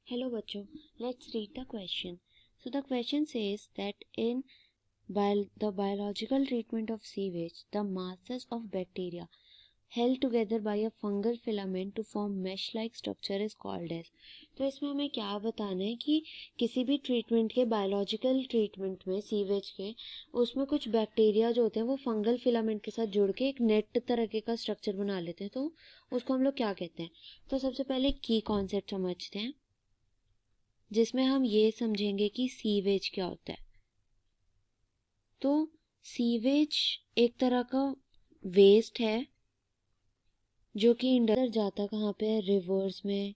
Hello bachcho, let's read the question. So the question says that in the biological treatment of sewage, the masses of bacteria held together by a fungal filament to form mesh-like structure is called as. तो इसमें हमें क्या बताना है कि किसी भी treatment के बायोलॉजिकल ट्रीटमेंट में सीवेज के उसमें कुछ बैक्टीरिया जो होते हैं वो फंगल फिलामेंट के साथ जुड़ के एक नेट तरह का स्ट्रक्चर बना लेते हैं, तो उसको हम लोग क्या कहते हैं. तो सबसे पहले की कॉन्सेप्ट समझते हैं जिसमें हम ये समझेंगे कि सीवेज क्या होता है. तो सीवेज एक तरह का वेस्ट है जो कि अंदर जाता कहाँ पे है, रिवर्स में,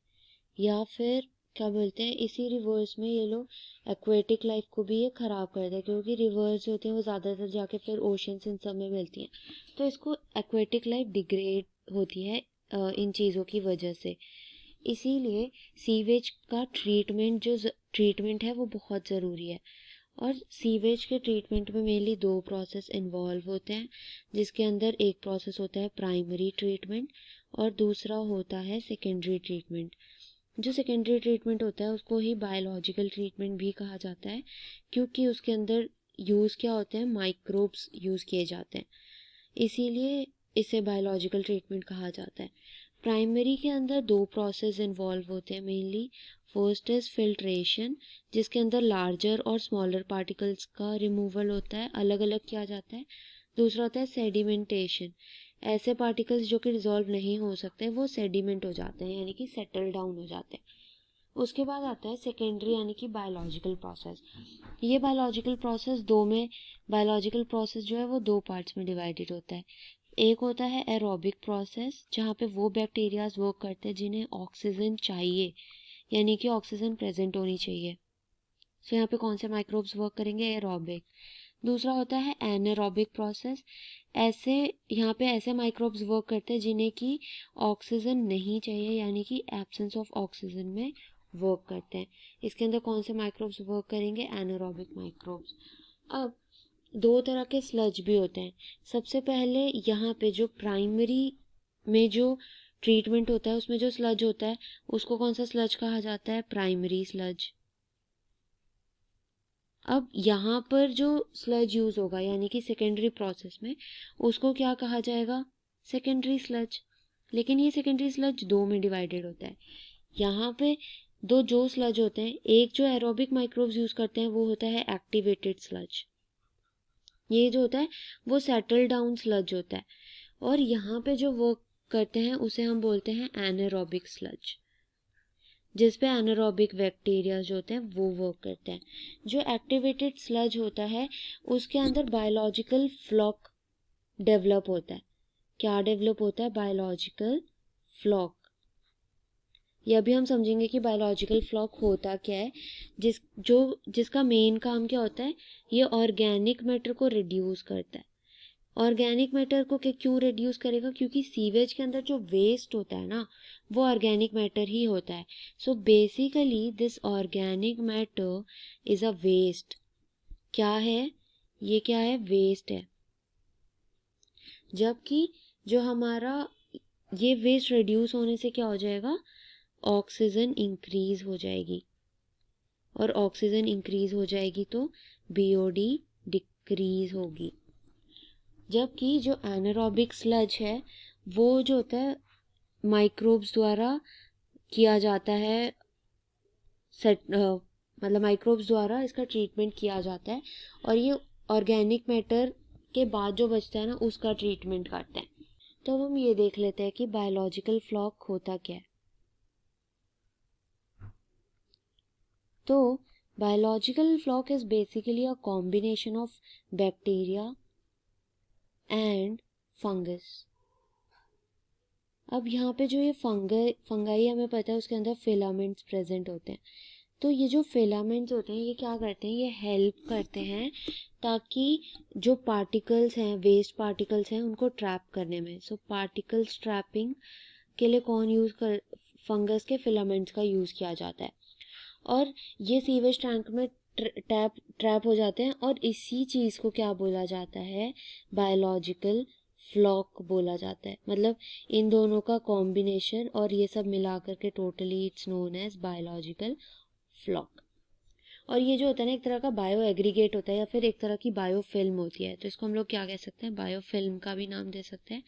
या फिर क्या बोलते हैं इसी रिवर्स में ये लोग एक्वेटिक लाइफ को भी ये ख़राब करते हैं, क्योंकि रिवर्स होते हैं वो ज़्यादातर जाके फिर ओशंस इन सब में मिलती हैं. तो इसको एक्वेटिक लाइफ डिग्रेड होती है इन चीज़ों की वजह से. इसीलिए सीवेज का ट्रीटमेंट है वो बहुत ज़रूरी है. और सीवेज के ट्रीटमेंट में मेनली दो प्रोसेस इन्वॉल्व होते हैं, जिसके अंदर एक प्रोसेस होता है प्राइमरी ट्रीटमेंट और दूसरा होता है सेकेंडरी ट्रीटमेंट. जो सेकेंडरी ट्रीटमेंट होता है उसको ही बायोलॉजिकल ट्रीटमेंट भी कहा जाता है, क्योंकि उसके अंदर यूज़ क्या होते हैं, माइक्रोब्स यूज़ किए जाते हैं, इसीलिए इसे बायोलॉजिकल ट्रीटमेंट कहा जाता है. प्राइमरी के अंदर दो प्रोसेस इन्वॉल्व होते हैं मेनली. फर्स्ट इज़ फिल्ट्रेशन, जिसके अंदर लार्जर और स्मॉलर पार्टिकल्स का रिमूवल होता है, अलग अलग किया जाता है. दूसरा होता है सेडिमेंटेशन. ऐसे पार्टिकल्स जो कि डिज़ोल्व नहीं हो सकते वो सेडिमेंट हो जाते हैं, यानी कि सेटल डाउन हो जाते हैं. उसके बाद आता है सेकेंडरी यानी कि बायोलॉजिकल प्रोसेस. ये बायोलॉजिकल प्रोसेस बायोलॉजिकल प्रोसेस जो है वो दो पार्ट्स में डिवाइडेड होता है. एक होता है एरोबिक प्रोसेस, जहाँ पे वो बैक्टीरियाज वर्क करते हैं जिन्हें ऑक्सीजन चाहिए, यानी कि ऑक्सीजन प्रेजेंट होनी चाहिए. सो यहाँ पे कौन से माइक्रोब्स वर्क करेंगे, एरोबिक. दूसरा होता है एनारोबिक प्रोसेस. यहाँ पे ऐसे माइक्रोब्स वर्क करते हैं जिन्हें कि ऑक्सीजन नहीं चाहिए, यानी कि एब्सेंस ऑफ ऑक्सीजन में वर्क करते हैं. इसके अंदर कौन से माइक्रोब्स वर्क करेंगे, एनारोबिक माइक्रोब्स. अब दो तरह के स्लज भी होते हैं. सबसे पहले यहाँ पे जो प्राइमरी में जो ट्रीटमेंट होता है उसमें जो स्लज होता है उसको कौन सा स्लज कहा जाता है, प्राइमरी स्लज. अब यहाँ पर जो स्लज यूज़ होगा यानी कि सेकेंडरी प्रोसेस में उसको क्या कहा जाएगा, सेकेंडरी स्लज. लेकिन ये सेकेंडरी स्लज दो में डिवाइडेड होता है. यहाँ पे जो स्लज होते हैं, एक जो एरोबिक माइक्रोब्स यूज़ करते हैं वो होता है एक्टिवेटेड स्लज. ये जो होता है वो सेटल डाउन स्लज होता है. और यहाँ पे जो वर्क करते हैं उसे हम बोलते हैं एनारोबिक स्लज, जिस पे एनारोबिक बैक्टीरिया जो होते हैं वो वर्क करते हैं. जो एक्टिवेटेड स्लज होता है उसके अंदर बायोलॉजिकल फ्लॉक डेवलप होता है. क्या डेवलप होता है, बायोलॉजिकल फ्लॉक. यह भी हम समझेंगे कि बायोलॉजिकल फ्लॉक होता क्या है. जिसका मेन काम क्या होता है, ये ऑर्गेनिक मैटर को रिड्यूस करता है. ऑर्गेनिक मैटर को क्यों रिड्यूस करेगा, क्योंकि सीवेज के अंदर जो वेस्ट होता है ना वो ऑर्गेनिक मैटर ही होता है. So basically this organic matter is a waste. क्या है ये, क्या है, वेस्ट है. जबकि जो हमारा ये वेस्ट रिड्यूस होने से क्या हो जाएगा, ऑक्सीजन इंक्रीज हो जाएगी. और ऑक्सीजन इंक्रीज हो जाएगी तो बीओडी डिक्रीज होगी. जबकि जो एनारोबिक स्लज है वो जो होता है माइक्रोब्स द्वारा किया जाता है, मतलब माइक्रोब्स द्वारा इसका ट्रीटमेंट किया जाता है. और ये ऑर्गेनिक मैटर के बाद जो बचता है ना उसका ट्रीटमेंट करते हैं. तो अब हम ये देख लेते हैं कि बायोलॉजिकल फ्लॉक होता क्या है. तो biological flock is basically a combination of bacteria and fungus. अब यहाँ पे जो ये फंगाई हमें पता है उसके अंदर फिलामेंट्स प्रेजेंट होते हैं. तो ये जो फिलामेंट्स होते हैं ये क्या करते हैं, ये हेल्प करते हैं ताकि जो पार्टिकल्स हैं, वेस्ट पार्टिकल्स हैं, उनको ट्रैप करने में. सो पार्टिकल्स ट्रैपिंग के लिए फंगस के फिलामेंट्स का यूज़ किया जाता है. और ये सीवेज टैंक में ट्रैप हो जाते हैं. और इसी चीज़ को क्या बोला जाता है, बायोलॉजिकल फ्लॉक बोला जाता है। मतलब इन दोनों का कॉम्बिनेशन और ये सब मिला करके totally it's known as biological floc. और ये जो होता है ना, एक तरह का बायो एग्रीगेट होता है या फिर एक तरह की बायो फिल्म होती है, तो इसको हम लोग क्या कह सकते हैं, बायो फिल्म का भी नाम दे सकते हैं।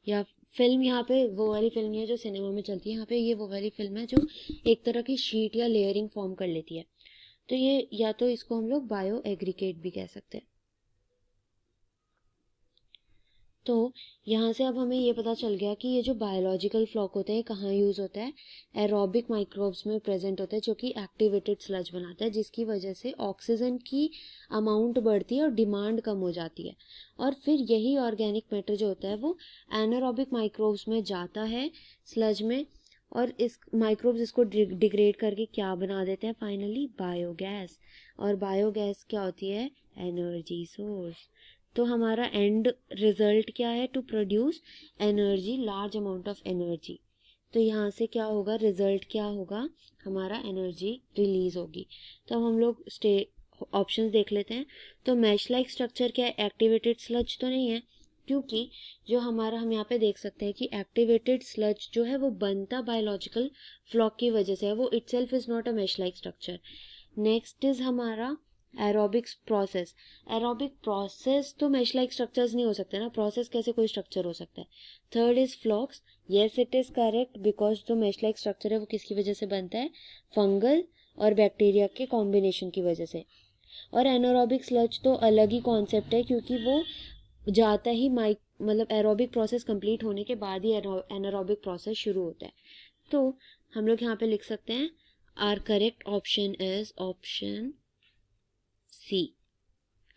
या फिल्म यहाँ पे वो वाली फिल्म नहीं है जो सिनेमा में चलती है, यहाँ पे ये वो वाली फिल्म है जो एक तरह की शीट या लेयरिंग फॉर्म कर लेती है। तो ये या तो इसको हम लोग बायो एग्रीगेट भी कह सकते हैं। तो यहाँ से अब हमें ये पता चल गया कि ये जो बायोलॉजिकल फ्लॉक होते हैं कहाँ यूज़ होता है, एरोबिक माइक्रोब्स में प्रेजेंट होता है, जो कि एक्टिवेटेड स्लज बनाता है, जिसकी वजह से ऑक्सीजन की अमाउंट बढ़ती है और डिमांड कम हो जाती है। और फिर यही ऑर्गेनिक मैटर जो होता है वो एनारोबिक माइक्रोब्स में जाता है स्लज में, और इस माइक्रोब्स इसको डिग्रेड करके क्या बना देते हैं, फाइनली बायोगैस। और बायोगैस क्या होती है, एनर्जी सोर्स। तो हमारा एंड रिजल्ट क्या है, to produce energy, large amount of energy. तो यहाँ से क्या होगा, रिजल्ट क्या होगा, हमारा एनर्जी रिलीज होगी। तो अब हम लोग ऑप्शंस देख लेते हैं। तो मैश लाइक स्ट्रक्चर क्या है, एक्टिवेटेड स्लज तो नहीं है, क्योंकि जो हमारा हम यहाँ पे देख सकते हैं कि एक्टिवेटेड स्लज जो है वो बनता बायोलॉजिकल फ्लॉक की वजह से है, वो itself is not a mesh like structure. Next is हमारा एरोबिक्स प्रोसेस। एरोबिक प्रोसेस तो मैश लाइक स्ट्रक्चर्स नहीं हो सकते ना, प्रोसेस कैसे कोई स्ट्रक्चर हो सकता है। Third is flocks, yes it is correct, because जो मैश लाइक स्ट्रक्चर है वो किसकी वजह से बनता है, फंगल और बैक्टीरिया के कॉम्बिनेशन की वजह से। और एनारोबिक स्लज तो अलग ही कॉन्सेप्ट है, क्योंकि वो जाता ही मतलब एरोबिक प्रोसेस कंप्लीट होने के बाद ही एनारोबिक प्रोसेस शुरू होता है। तो हम लोग यहाँ पे लिख सकते हैं, our correct option is option C.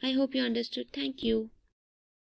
I hope you understood. Thank you.